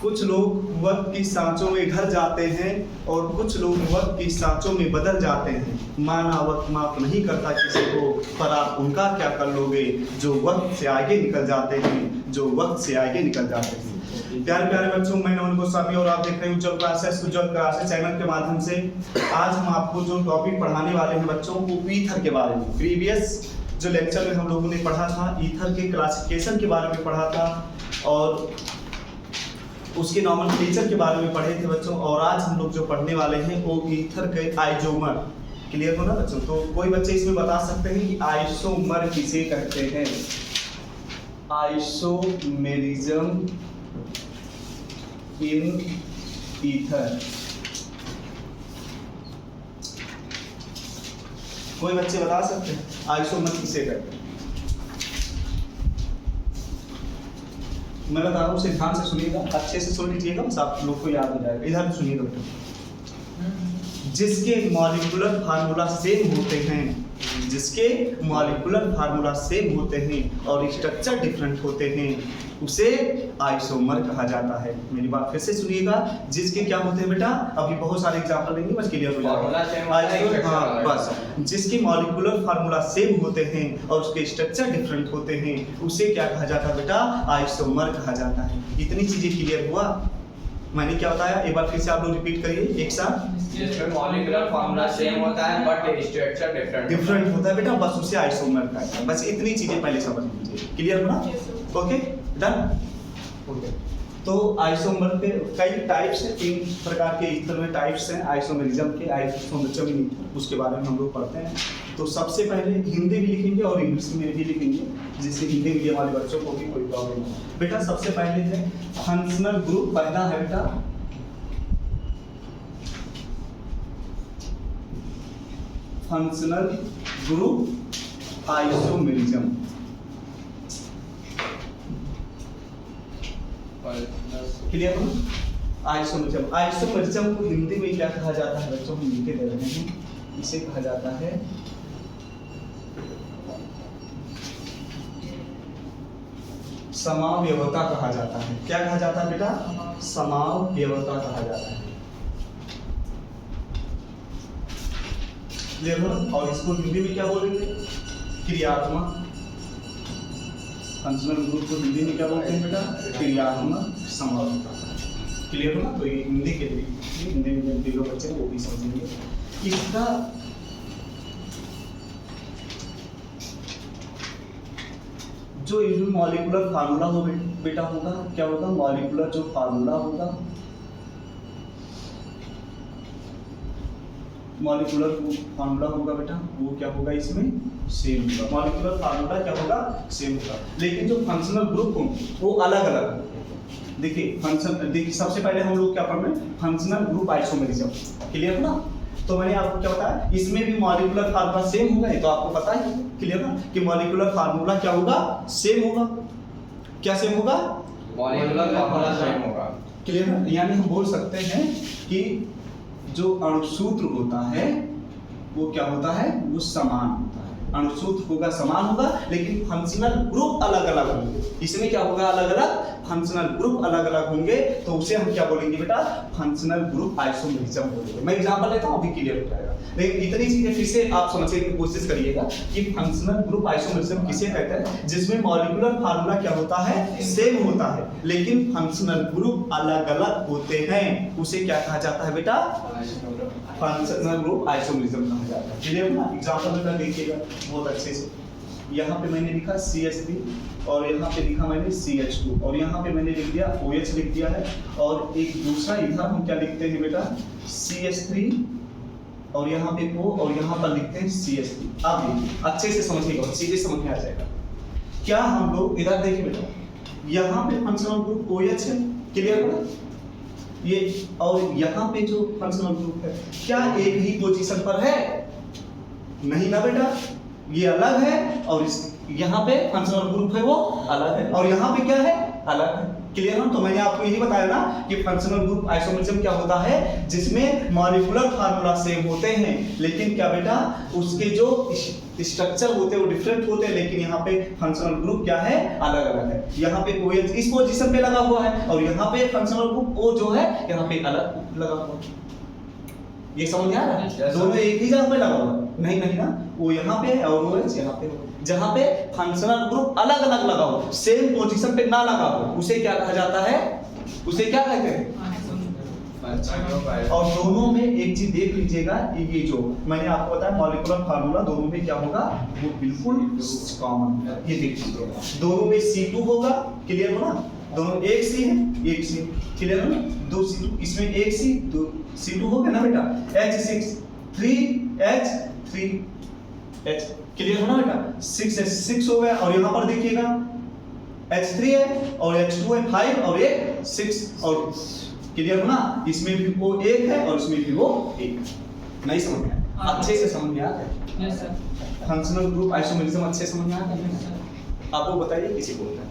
कुछ लोग वक्त की सांचों में ढल जाते हैं और कुछ लोग वक्त की सांचों में बदल जाते हैं। माना वक्त माफ नहीं करता किसी को, पर आप उनका क्या कर लोगे जो वक्त से आगे निकल जाते हैं, जो वक्त से आगे निकल जाते हैं। प्यारे प्यारे बच्चों, मैं नौन सभी और आप देख रहे हैं उज्जवल क्लासेस चैनल के माध्यम से आज हम आपको जो टॉपिक पढ़ाने वाले हैं बच्चों वो ईथर के बारे में। प्रीवियस जो लेक्चर में हम लोगों ने पढ़ा था ईथर के क्लासिफिकेशन के बारे में पढ़ा था और उसके नॉमेनक्लेचर के बारे में पढ़े थे बच्चों। और आज हम लोग जो पढ़ने वाले हैं वो ईथर के आइसोमर। क्लियर हो ना बच्चों? तो कोई बच्चे इसमें बता सकते हैं कि आइसोमर किसे कहते हैं? Isomerism in ether. कोई बच्चे बता सकते हैं आइसोमर किसे कहते हैं? मैं बता रहा हूँ, उसे ध्यान से सुनिएगा, अच्छे से सुन लीजिएगा, बस आप लोग को याद हो जाएगा। इधर सुनिएगा बेटा। जिसके मॉलिक्यूलर फार्मूला सेम होते हैं, जिसके मॉलिक्यूलर फार्मूला सेम होते हैं और स्ट्रक्चर डिफरेंट होते हैं उसे आइसोमर कहा जाता है। मेरी बात फिर से सुनिएगा, जिसके क्या होते हैं बेटा, अभी बहुत सारे एग्जांपल देंगे, बस क्लियर हो जाएगा। हाँ बस, जिसके मॉलिक्यूलर फार्मूला सेम होते हैं और उसके स्ट्रक्चर डिफरेंट होते हैं उसे क्या कहा जाता है बेटा? आइसोमर कहा जाता है। इतनी चीजें क्लियर हुआ? मैंने क्या बताया एक बार फिर से आप लोग रिपीट करिए एक साथ। जिसमें मॉलिक्यूलर फार्मूला सेम होता है बट स्ट्रक्चर डिफरेंट होता है बेटा, बस उसे आइसोमर कहते हैं। बस इतनी चीजें पहले समझ लीजिए। क्लियर हुआ? Okay done. ओके, तो आइसोमर के कई टाइप्स हैं, 3 प्रकार के ईथर में टाइप्स हैं आइसोमेरिज्म के। आइसोमेरिज्म इन ईथर, उसके बारे में हम लोग पढ़ते हैं। तो सबसे पहले हिंदी भी लिखेंगे और इंग्लिश में भी लिखेंगे, जिससे हिंदी मीडियम वाले बच्चों को भी कोई प्रॉब्लम नहीं। बेटा सबसे पहले है फंक्शनल ग्रुप। पहला है बेटा फंक्शनल ग्रुप आइसोमेरिज्म। क्लियर हो? आइसोमेरिज्म। आइसोमेरिज्म को हिंदी में क्या कहा जाता है बच्चों? हम लिख के दे रहे हैं, इसे कहा जाता है समावयवता कहा जाता है। क्या कहा जाता है बेटा? समावयवता कहा जाता है। क्लियर हो? और इसको हिंदी में क्या बोलेंगे? क्रियात्मक। फंक्शनल ग्रुप को हिंदी में क्या बोलते हैं बेटा? क्रियात्मक समावयवता। क्लियर हो ना? तो ये हिंदी के लिए, हिंदी में जो बच्चे हैं वो भी समझेंगे। इसका जो मॉलिक्यूलर फार्मूला हो बेटा होगा, क्या होगा? मॉलिक्यूलर जो फार्मूला होगा, मॉलिक्यूलर फार्मूला होगा बेटा, वो क्या होगा? इसमें सेम होगा। मॉलिक्यूलर फार्मूला क्या होगा? सेम होगा। लेकिन जो फंक्शनल ग्रुप होंगे वो अलग अलग होंगे। देखिए फंक्शन, देखिए सबसे पहले हम लोग क्या पढ़ रहे हैं? Functional group isomerism. क्लियर ना? तो मैंने आपको क्या बताया, इसमें भी मॉलिक्यूलर फार्मूला सेम होगा, ये तो आपको पता ही है। क्लियर ना? कि मॉलिक्यूलर फार्मूला क्या होगा? सेम होगा। क्या सेम होगा? मॉलिक्यूलर फार्मूला सेम होगा। क्लियर ना? यानी हम बोल सकते हैं कि जो अणुसूत्र होता है वो क्या होता है? वो समान होता है। अणुसूत्र होगा समान होगा, लेकिन फंक्शनल ग्रुप अलग अलग होंगे। इसमें क्या होगा? अलग अलग फंक्शनल ग्रुप अलग अलग होंगे, तो उसे हम क्या बोलेंगे बेटा? फंक्शनल ग्रुप आइसोमेरिज्म बोलेंगे। मैं एग्जांपल लेता हूं, अभी क्लियर हो जाएगा। लेकिन इतनी चीजें फिर से आप समझने की कोशिश करिएगा कि फंक्शनल ग्रुप आइसोमेरिज्म किसे कहते हैं? जिसमें मॉलिक्यूलर फार्मूला क्या होता है? सेम होता है, लेकिन फंक्शनल ग्रुप अलग अलग होते हैं, उसे क्या कहा जाता है बेटा? फंक्शनल ग्रुप आइसोमेरिज्म कहा जाता है। क्लियर ना? एग्जांपल में देखिएगा बहुत अच्छे से। यहाँ पे मैंने लिखा CH3 और यहाँ पे लिखा मैंने CH2 और यहाँ पे मैंने लिख दिया OH लिख दिया है, और एक दूसरा इधर हम क्या लिखते हैं बेटा? CH3 और यहाँ पे O और यहाँ पर लिखते हैं CH3। आप देखिए अच्छे से समझिएगा, चीजें समझ में आ जाएगा। क्या हम लोग इधर देखिए बेटा, यहाँ पे फंक्शनल ग्रुप OH है। क्लियर हो? ये और यहाँ पे जो फंक्शनल ग्रुप है क्या एक ही पोजीशन पर है? नहीं ना बेटा, ये अलग है और इस यहाँ पे फंक्शनल ग्रुप है वो अलग है, और यहाँ पे क्या है? अलग है। क्लियर है? तो मैंने आपको यही बताया ना कि फंक्शनल ग्रुप आइसोमरिज्म क्या होता है, जिसमें मॉलिक्यूलर फार्मूला सेम होते हैं, लेकिन क्या बेटा उसके जो स्ट्रक्चर होते हैं वो डिफरेंट होते हैं, लेकिन यहाँ पे फंक्शनल ग्रुप क्या है, अलग अलग है। यहाँ पे OH इस पोजीशन पे लगा हुआ है और यहाँ पे फंक्शनल ग्रुप O जो है यहाँ पे अलग लगा हुआ है। ये समझ में आ रहा है? दोनों एक ही जगह पे लगा हुआ है? नहीं नहीं ना, वो यहाँ पे है और OH यहाँ पे। जहाँ पे फंक्शनल ग्रुप अलग अलग लगा हो, सेम पोजीशन पे ना लगा हो, उसे क्या कहा जाता है, उसे क्या कहते हैं? और दोनों में एक चीज देख लीजिएगा, ये जो मैंने आपको बताया मॉलिक्यूलर फार्मूला दोनों में क्या होगा, वो बिल्कुल कॉमन है। ये देख लीजिएगा, दोनों में C2 होगा। क्लियर हो ना? दोनों एक C है, एक C। क्लियर हो ना? 2 C2, इसमें एक C 2 C2 हो गया ना बेटा। H6 3H3H। क्लियर हो ना बेटा? 6H6 हो गया। और यहाँ पर देखिएगा H3 है और H2 है 5 और एक 6 और क्लियर हो ना? इसमें भी वो एक है और इसमें भी वो एक। नहीं समझ में आया? अच्छे से समझ में आ गया? Yes sir. Functional group isomerism अच्छे समझ में आ गया? आपको बताइए किसी बोलता है?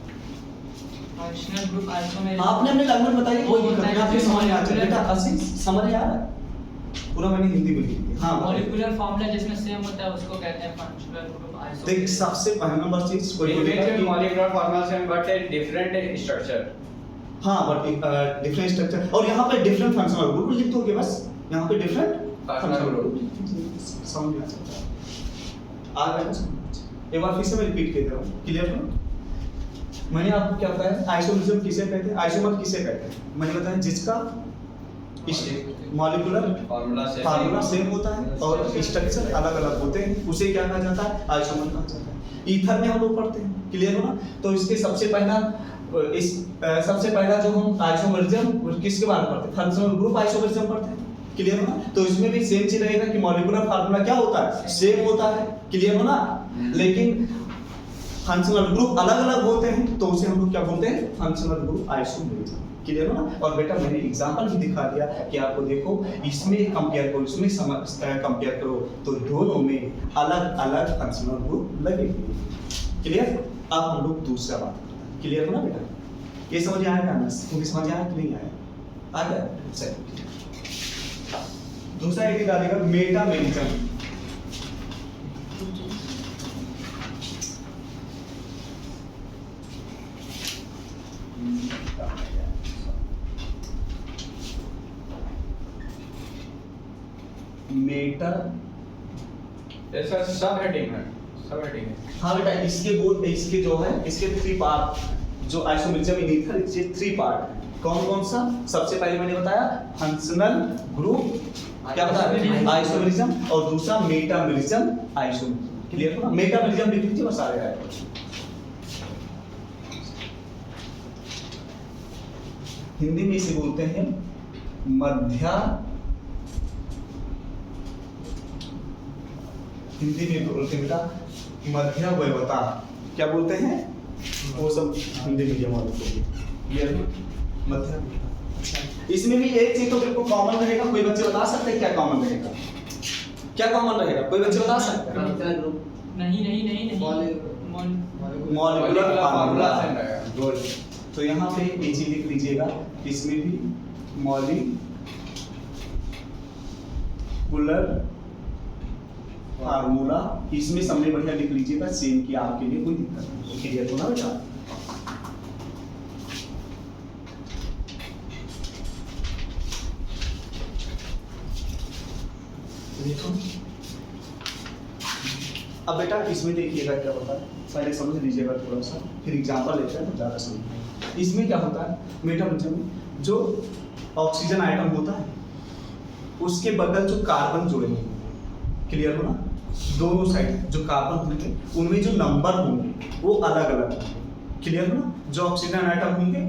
फंक्शनल ग्रुप आइसोमरिज्म आपने अपने लैंग्वेज बताइए, कोई दिक्कत नहीं, आपके समझ में आ जाए बेटा। मॉलिक्यूलर असली समझ में आ रहा है? पूरा मैंने हिंदी में लिख दिया। हाँ बताइए। फार्मूला जिसमें सेम होता है उसको कहते हैं फंक्शनल ग्रुप आइसोमरिज्म। देख सबसे पहला नंबर चीज कोई बोलेगा कि molecular formula same but a different structure. हाँ बट डिफरेंट स्ट्रक्चर, और यहाँ पे डिफरेंट फंक्शनल ग्रुप लिख दोगे बस। यहाँ पे डिफरेंट फंक्शनल ग्रुप समझ में आ सकता है। आ गया ना समझ? एक बार फिर से मैं रिपीट कर दे रहा हूँ, क्लियर हो? मैंने आपको क्या बताया, आइसोमरिज्म किसे कहते हैं, आइसोमर किसे कहते हैं? मैंने बताया जिसका मॉलिक्यूलर फार्मूला सेम होता है और स्ट्रक्चर अलग अलग होते हैं, उसे क्या कहा जाता है, आइसोमर कहा जाता है। ईथर में हम लोग पढ़ते हैं। क्लियर हो ना? तो इसके सबसे पहला जो हम आइसोमरिज्म किसके बारे में पढ़ते हैं, फंक्शनल ग्रुप आइसोमरिज्म पढ़ते हैं। क्लियर हो ना? तो इसमें भी सेम चीज रहेगा कि मॉलिक्यूलर फार्मूला क्या होता है, सेम होता है। क्लियर हो ना? लेकिन फंक्शनल ग्रुप अलग अलग होते हैं, तो उसे हम लोग क्या बोलते हैं, फंक्शनल ग्रुप आइसोमरिज्म। क्लियर हो ना? और बेटा मैंने एग्जांपल भी दिखा दिया कि आपको देखो इसमें कंपेयर करो, इसमें कंपेयर करो, तो दोनों में अलग अलग फंक्शनल ग्रुप लगे हुए। क्लियर? अब हम लोग दूसरा बात करते हैं। क्लियर हो ना बेटा? ये समझ में आया ना? तुम्हें समझ आया कि नहीं आया? आ गया? चलिए दूसरा एक डालेगा मेटामेरिज्म। ऐसा सब हेडिंग है, सब हेडिंग है। हाँ बेटा, इसके जो है इसके 3 पार्ट जो आइसोमरिज्म इन ईथर, इसके 3 पार्ट है। कौन कौन सा? सबसे पहले मैंने बताया फंक्शनल ग्रुप क्या बताया, आइसोमरिज्म, और दूसरा मेटामेरिज्म आइसोमरिज्म। क्लियर हो ना? मेटामेरिज्म लिख लीजिए बस, आ गया। हिंदी में इसे बोलते हैं मध्या, हिंदी में बोलते हैं बेटा मध्यावयवता। क्या बोलते हैं? वो सब हिंदी मीडियम वालों को क्लियर है? मध्यावयवता। इसमें भी एक चीज तो बिल्कुल कॉमन रहेगा। कोई बच्चे बता सकते हैं क्या कॉमन रहेगा? क्या कॉमन रहेगा? कोई बच्चे बता सकते हैं? नहीं मॉलिक्यूलर फार्मूला। सेम रहेगा। गुड। तो यहाँ पे ये चीज लिख लीजिएगा, इसमें भी मॉलिक्यूलर फार्मूला, इसमें सबने बढ़िया लिख लीजिएगा सेम, कि आपके लिए कोई दिक्कत नहीं। क्लियर हो ना बेटा? अब बेटा इसमें देखिएगा क्या होता है, पहले समझ लीजिएगा थोड़ा सा, फिर एग्जांपल लेते हैं तो ज़्यादा समझ। इसमें क्या होता है, मेटामेरिज्म में जो ऑक्सीजन आइटम होता है उसके बगल जो कार्बन जुड़े होंगे, क्लियर हो ना, दोनों साइड जो कार्बन होंगे उनमें जो नंबर होंगे वो अलग अलग होंगे। क्लियर हो ना? जो ऑक्सीजन आइटम होंगे,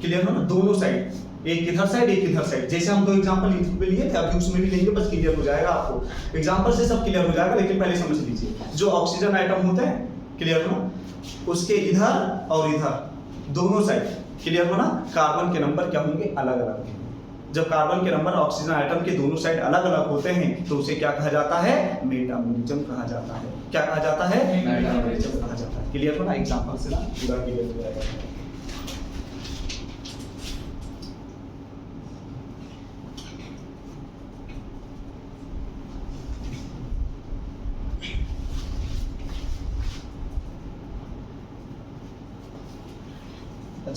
क्लियर हो ना, दोनों साइड, एक इधर साइड एक इधर साइड। जैसे हम 2 एग्जांपल इधर पे लिए थे, अभी उसमें भी लेंगे, बस क्लियर हो जाएगा आपको। एग्जांपल से सब क्लियर हो जाएगा, लेकिन पहले समझ लीजिए जो ऑक्सीजन आइटम होते हैं, क्लियर हो ना, उसके इधर और इधर दोनों साइड, क्लियर हो ना, कार्बन के नंबर क्या होंगे, अलग अलग होंगे। जब कार्बन के नंबर ऑक्सीजन आइटम के दोनों साइड अलग अलग होते हैं तो उसे क्या कहा जाता है, मेटामेरिज्म कहा जाता है। क्या कहा जाता है? मेटामेरिज्म कहा जाता है। क्लियर हो ना? एग्जांपल से ना पूरा क्लियर हो जाएगा।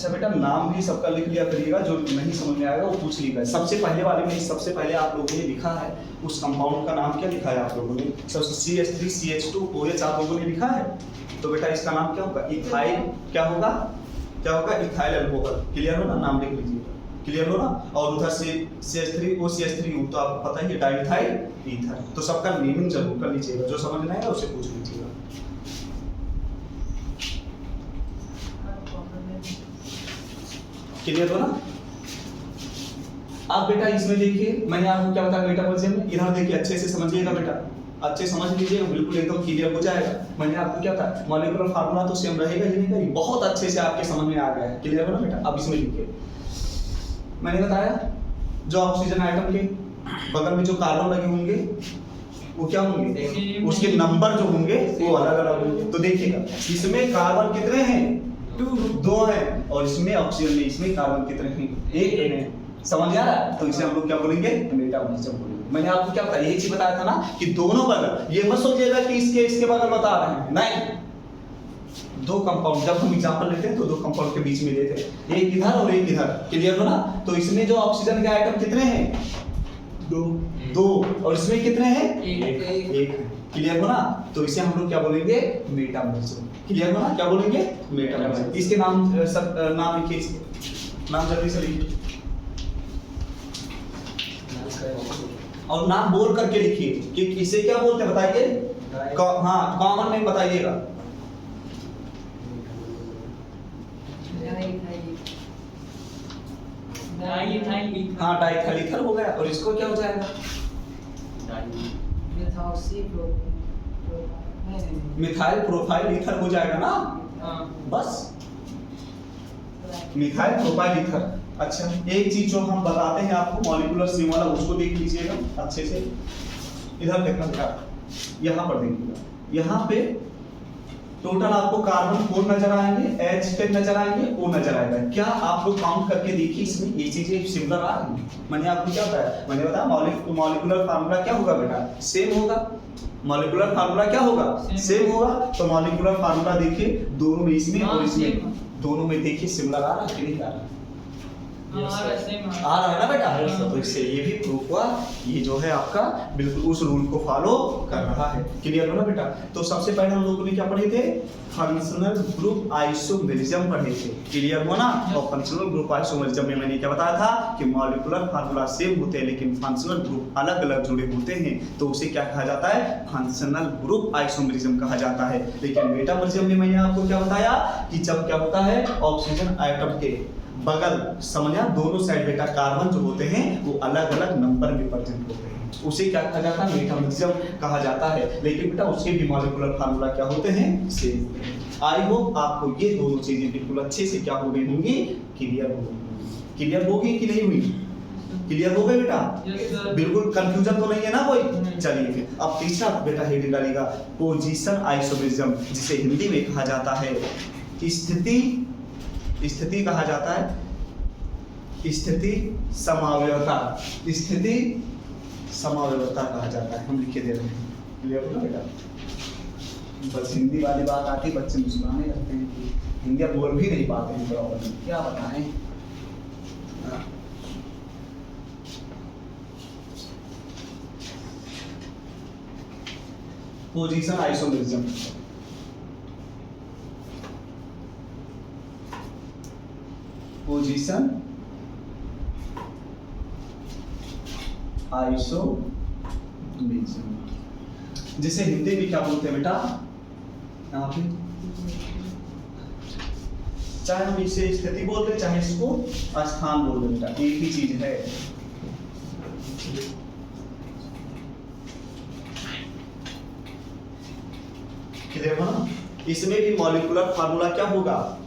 अच्छा बेटा, नाम भी सबका लिख लिया करिएगा, जो नहीं समझ में आएगा वो पूछ लीजिएगा। सबसे पहले वाले में सबसे पहले आप लोगों ने लिखा है उस कंपाउंड का नाम क्या लिखा है आप लोगों ने? सबसे CH3CH2OH आप लोगों ने लिखा है, तो बेटा इसका नाम क्या होगा? इथाइल क्या होगा? क्या होगा? Ethyl alcohol. क्लियर हो ना? नाम लिख लीजिएगा, क्लियर हो ना? और उधर से CH3OCH3 तो आपको पता ही है डाइथाइल ईथर। तो सबका नेमिंग जरूर कर लीजिएगा, जो समझ में आएगा उसे पूछ लीजिएगा। क्लियर हो ना? आप बेटा इसमें देखिए मैंने आपको क्या बताया मेटाबॉलिज्म में, इधर देखिए अच्छे से समझिएगा बेटा, अच्छे समझ लीजिएगा, बिल्कुल एकदम क्लियर हो जाएगा। मैंने आपको क्या था मॉलिक्यूलर फार्मूला तो सेम रहेगा ही नहीं, बहुत अच्छे से आपके समझ में आ गया है। क्लियर हो ना बेटा? अब इसमें लिखिए, मैंने बताया जो ऑक्सीजन आइटम के बगल में जो कार्बन लगे होंगे वो क्या होंगे? उसके नंबर जो होंगे वो अलग अलग होंगे। तो देखिएगा इसमें कार्बन कितने हैं? 2 हैं, और इसमें ऑक्सीजन में इसमें कार्बन कितने हैं? 1 है। समझ आ रहा है? तो इसे हम लोग क्या बोलेंगे? मेटाबॉलिज्म बोलेंगे। मैंने आपको क्या बताया, यही चीज बताया था ना कि दोनों बगल, ये मत सोचिएगा कि इसके बगल बता रहे हैं, नहीं। 2 कंपाउंड, जब हम एग्जांपल लेते हैं तो 2 कंपाउंड के बीच में लेते हैं, एक इधर और एक इधर। क्लियर हो ना? तो इसमें जो ऑक्सीजन के आइटम कितने हैं? 2, और इसमें कितने हैं? 1। क्लियर हो ना? तो इसे हम लोग क्या बोलेंगे? मेटाबॉलिज्म। क्लियर हो ना? क्या बोलेंगे? मेटाबॉलिज्म। इसके नाम सब नाम लिखिए, इसके नाम जल्दी से लिखिए, और नाम बोल करके लिखिए कि इसे क्या बोलते हैं बताइए। हाँ, कॉमन नेम बताइएगा। हाँ, डाइथाइल ईथर हो गया, और इसको क्या हो जाएगा? मिथाइल प्रोपाइल ईथर हो जाएगा ना? बस मिथाइल प्रोपाइल ईथर। अच्छा, एक चीज जो हम बताते हैं आपको मॉलिक्यूलर सिम वाला, उसको देख लीजिएगा अच्छे से। इधर देखना बेटा, यहाँ पर देखिएगा, यहाँ पे टोटल आपको कार्बन 4 नजर आएंगे, H10 नजर आएंगे, O नजर आएगा। क्या आप लोग काउंट करके देखिए इसमें ये चीजें सिमिलर आ रही हैं? मैंने आपको क्या बताया? मैंने बताया मॉलिक्यूलर फार्मूला क्या होगा बेटा? सेम होगा। मॉलिक्यूलर फार्मूला क्या होगा? सेम होगा। तो मॉलिक्यूलर फार्मूला देखिए दोनों में, इसमें और इसमें, दोनों में देखिए सिमिलर आ रहा है कि नहीं आ रहा है? आ रहा है ना बेटा? तो इससे ये भी प्रूफ हुआ, ये जो है आपका बिल्कुल उस रूल को फॉलो कर रहा है। क्लियर हो ना बेटा? तो सबसे पहले हम लोगों ने क्या पढ़े थे? फंक्शनल ग्रुप आइसोमेरिज्म पढ़े थे। क्लियर हो ना? और फंक्शनल ग्रुप आइसोमेरिज्म में मैंने क्या बताया था कि मॉलिक्यूलर फार्मूला सेम होते हैं लेकिन फंक्शनल ग्रुप अलग अलग जुड़े होते हैं, तो उसे क्या कहा जाता है? फंक्शनल ग्रुप आइसोमेरिज्म कहा जाता है। लेकिन मेटाबॉलिज्म में मैंने आपको क्या बताया कि जब क्या होता है ऑक्सीजन आइटम के बगल, समझा, दोनों साइड बेटा कार्बन जो होते हैं वो अलग अलग नंबर में प्रेजेंट होते हैं, उसे क्या कहा जाता है? मेटाबॉलिज्म कहा जाता है। लेकिन बेटा उसके भी मॉलिक्यूलर फार्मूला क्या होते हैं? सेम। आई होप आपको ये दोनों चीजें बिल्कुल अच्छे से क्या हो गई होंगी? क्लियर हो गई। क्लियर हो गई कि नहीं हुई? क्लियर हो गए बेटा? बिल्कुल कंफ्यूजन तो नहीं है ना कोई? चलिए फिर अब तीसरा बेटा हेडिंग डालिएगा, पोजीशन आइसोमेरिज्म, जिसे हिंदी में कहा जाता है स्थिति कहा जाता है, स्थिति समावयवता, स्थिति समावयवता कहा जाता है। हम लिखे दे रहे हैं। क्लियर हो ना बेटा? बस हिंदी वाली बात आती, बच्चे मुस्कुराने लगते हैं कि हिंदी बोल भी नहीं पाते हैं प्रॉपर, क्या बताएं। पोजीशन आइसोमेरिज्म, पोजीशन आइसोमेरिज्म, जिसे हिंदी में क्या बोलते हैं बेटा? यहाँ पे चाहे हम इसे स्थिति बोलते हैं चाहे इसको स्थान बोल दें बेटा, एक ही चीज है। क्लियर हो ना? इसमें भी मॉलिक्यूलर फार्मूला क्या होगा?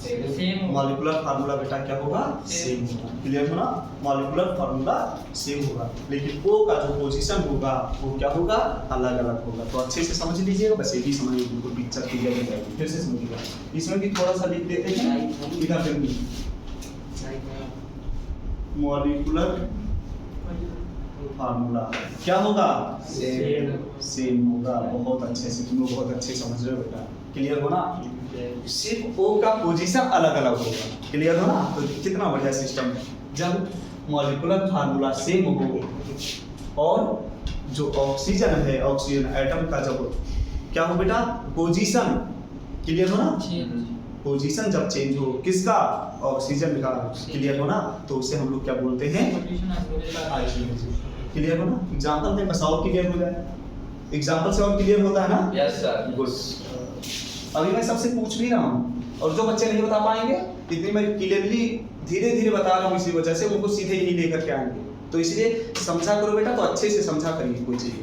मॉलिक्यूलर फार्मूला बेटा क्या होगा? सेम होगा। क्लियर हो ना? मॉलिक्यूलर फार्मूला सेम होगा लेकिन ओ का जो पोजीशन होगा वो क्या होगा? अलग अलग होगा। तो अच्छे से समझ लीजिएगा, बस ये भी समझिए, बिल्कुल पिक्चर क्लियर हो जाएगी। फिर से समझिएगा, इसमें भी थोड़ा सा लिख देते हैं इधर पे भी मॉलिक्यूलर फार्मूला क्या होगा? सेम होगा। बहुत अच्छे से, तुम लोग बहुत अच्छे समझ रहे हो बेटा। क्लियर हो ना? सिर्फ O का पोजीशन अलग अलग होगा। क्लियर हो ना? तो कितना बढ़िया सिस्टम है। जब मॉलिक्यूलर फार्मूला सेम हो और जो ऑक्सीजन है, ऑक्सीजन एटम का जब क्या हो बेटा, पोजीशन, क्लियर हो ना? पोजीशन जब चेंज हो किसका, ऑक्सीजन का, क्लियर हो ना? तो उसे हम लोग क्या बोलते हैं, आइसोमेरिज्म। क्लियर हो ना? एग्जांपल में बस और क्लियर हो जाए, एग्जांपल से और क्लियर होता है ना? Yes sir. गुड। अभी मैं सबसे पूछ भी रहा हूँ और जो बच्चे नहीं बता पाएंगे, इतनी मैं क्लियरली धीरे धीरे बता रहा हूँ, इसी वजह से उनको सीधे यही लेकर के आएंगे। तो इसलिए समझा करो बेटा, तो अच्छे से समझा करिए कोई चीज,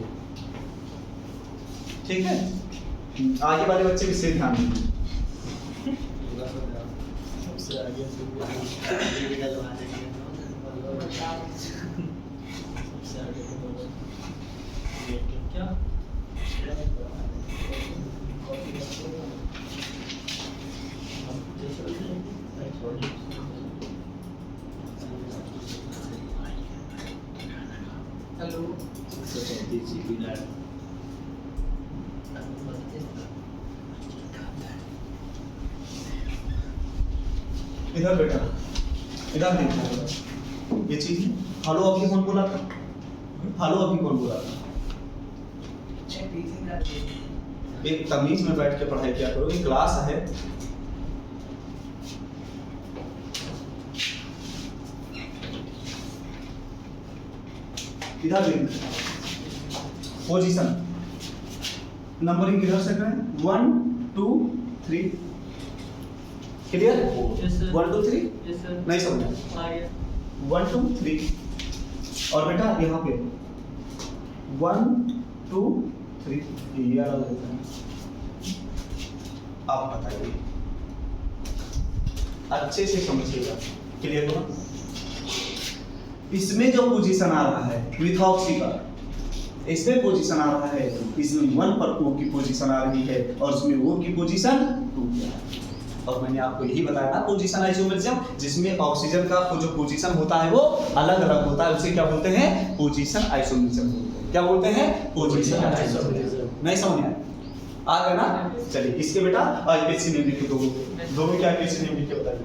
ठीक है? आगे वाले बच्चे विशेष ध्यान दीजिए। क्या हेलो इधर बेटा, इधर देखो, ये चीज हेलो अभी कौन बोला था, हेलो अभी कौन बोला था? एक तमीज में बैठ के पढ़ाई किया करो, ये क्लास है। इधर पोजीशन नंबरिंग किधर से करें, 1 2 3, clear? Yes, sir. 1 2 3 yes sir नहीं समझा? आ गया 1 2 3 और बेटा यहाँ पे 1 2 3 ये अलग होता है। आप बताइए, अच्छे से समझिएगा, क्लियर हो? इसमें जो पोजीशन आ रहा है मिथॉक्सी का, इसमें पोजीशन आ रहा है, इसमें 1 पर O की पोजीशन आ रही है और इसमें O की पोजीशन 2 पे है। और मैंने आपको यही बताया ना, पोजीशन आइसोमेरिज्म, जिसमें ऑक्सीजन का जो पोजीशन होता है वो अलग अलग होता है, उसे क्या बोलते हैं, पोजीशन आइसोमेरिज्म बोलते हैं। क्या बोलते हैं, पोजीशन आइसोमेरिज्म। नहीं समझ में आ गया ना? चलिए इसके बेटा आईपीसी नेम लिख दो, दोनों क्या आईपीसी नेम लिख के बताइए।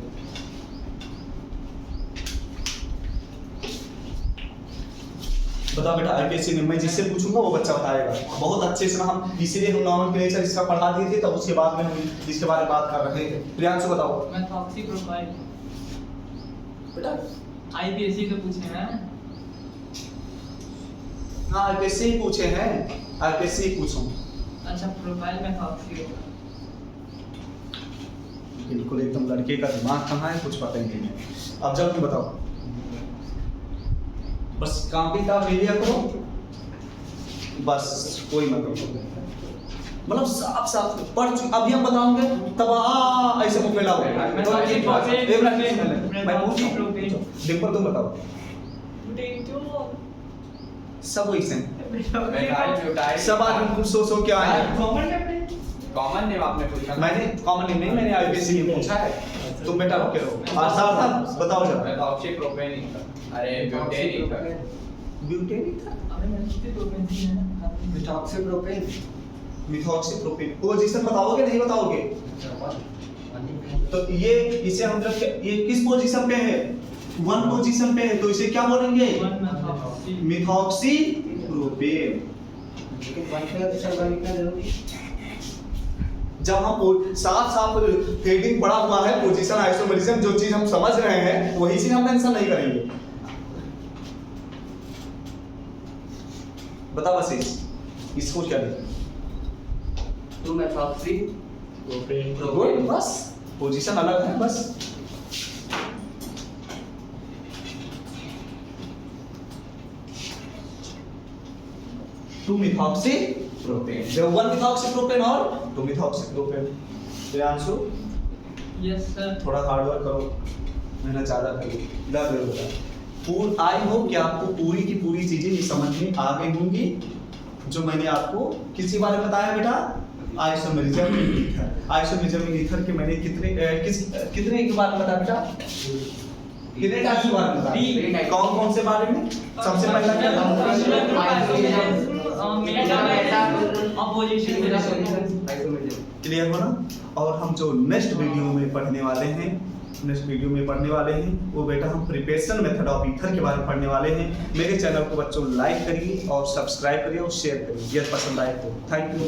बताओ बेटा आईपीसी नेम, मैं जिससे पूछूंगा वो बच्चा बताएगा बहुत अच्छे से ना। हम इसीलिए हम नॉमेनक्लेचर इसका पढ़ा दिए थे, तब उसके बाद में हम इसके बारे में बात कर रहे थे। प्रियांशु बताओ मेथॉक्सी प्रोफाइल बेटा। आईपीएससी के पूछे हैं। हाँ आईपीसी ही पूछे हैं, आईपीसी ही पूछो। अच्छा प्रोफाइल मेथॉक्सी होगा। बिल्कुल एकदम लड़के का दिमाग कहाँ है, कुछ पता ही नहीं है। अब जब तुम बताओ, बस कॉपी का मीडिया करो, बस कोई मतलब साफ साफ पढ़ चुके। अभी हम बताओगे तब ऐसे मुंह फैलाओगे। मैं पूछ रहा हूं, डिंपल तुम बताओ। सब वही से सब आदमी कुछ सो क्या है। कॉमन नेम आपने पूछा, मैंने कॉमन नेम नहीं, मैंने आईपीसी नेम पूछा है। तुम बेटा रुके रहो, आसान बताओ जरा। मेथॉक्सी प्रोपेन ईथर, अरे butane ether. Butane ether, methoxy propane. Position बताओगे नहीं बताओगे? तो ये इसे हम लोग ये किस पोजीशन पे है, 1 पोजीशन पे है, तो इसे क्या बोलेंगे, मिथॉक्सी प्रोपेन। जब हम साफ साफ हेडिंग पड़ा हुआ है पोजीशन आइसोमेरिज्म, जो चीज हम समझ रहे हैं वही चीज हम मेंशन नहीं करेंगे। बता बस इसको क्या लिखें? गुड, बस पोजीशन अलग है बस। टू मिथॉक्सी प्रोपेन, जो 1 मिथॉक्सी प्रोपेन और 2 methoxy propane. Priyanshu yes sir. थोड़ा हार्ड वर्क करो, मेहनत ज्यादा करो। आई होप कि आपको पूरी की पूरी चीजें ये समझ में आ गई होंगी, जो मैंने आपको किसी बारे में बताया बेटा, आइसोमेरिज्म ईथर। आइसोमेरिज्म ईथर के मैंने कितने के बारे में बताया बेटा, कितने टाइप के बारे में तीन। बताएं? कौन कौन से बारे में? सबसे पहला क्या था? क्लियर हो ना? और हम जो नेक्स्ट वीडियो में पढ़ने वाले हैं वो बेटा हम प्रिपरेशन मेथड ऑफ ईथर के बारे में पढ़ने वाले हैं। मेरे चैनल को बच्चों लाइक करिए और सब्सक्राइब करिए और शेयर करिए यदि पसंद आए तो। Thank you.